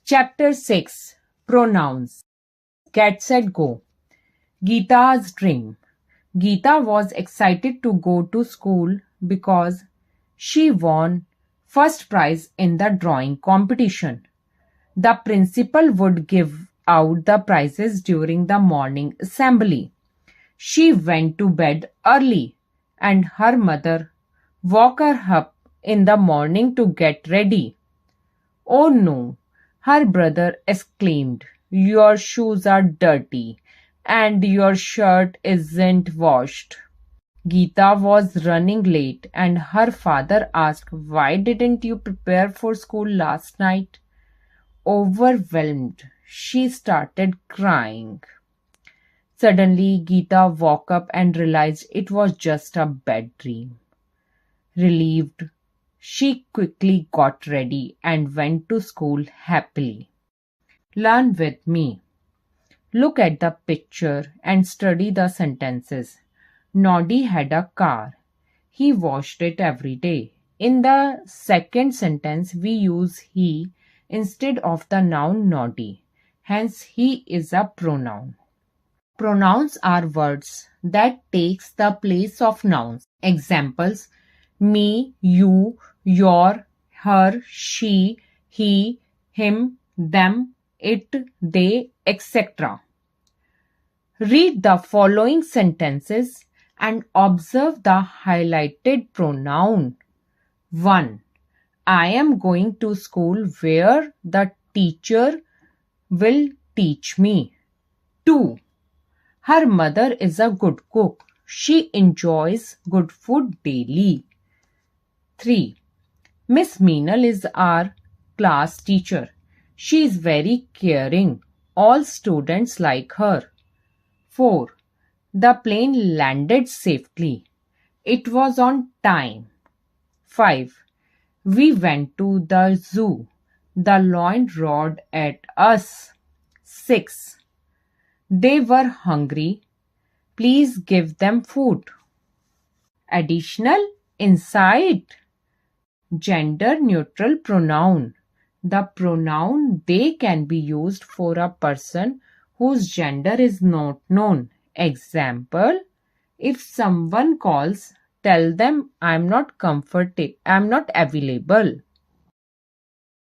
Chapter 6 Pronouns. Get Set Go. Geeta's dream. Geeta was excited to go to school because she won first prize in the drawing competition. The principal would give out the prizes during the morning assembly. She went to bed early and her mother woke her up in the morning to get ready. "Oh no," her brother exclaimed, "your shoes are dirty and your shirt isn't washed." Geeta was running late and her father asked, "Why didn't you prepare for school last night?" Overwhelmed, she started crying. Suddenly, Geeta woke up and realized it was just a bad dream. Relieved, she quickly got ready and went to school happily. Learn with me. Look at the picture and study the sentences. Noddy had a car. He washed it every day. In the second sentence, we use he instead of the noun Noddy. Hence, he is a pronoun. Pronouns are words that takes the place of nouns. Examples: me, you, your, her, she, he, him, them, it, they, etc. Read the following sentences and observe the highlighted pronoun. 1. I am going to school where the teacher will teach me. 2. Her mother is a good cook. She enjoys good food daily. 3. Miss Meenal is our class teacher. She is very caring. All students like her. 4. The plane landed safely. It was on time. 5. We went to the zoo. The lion roared at us. 6. They were hungry. Please give them food. Additional insight. Gender neutral pronoun. The pronoun they can be used for a person whose gender is not known. Example: if someone calls, tell them I'm not available.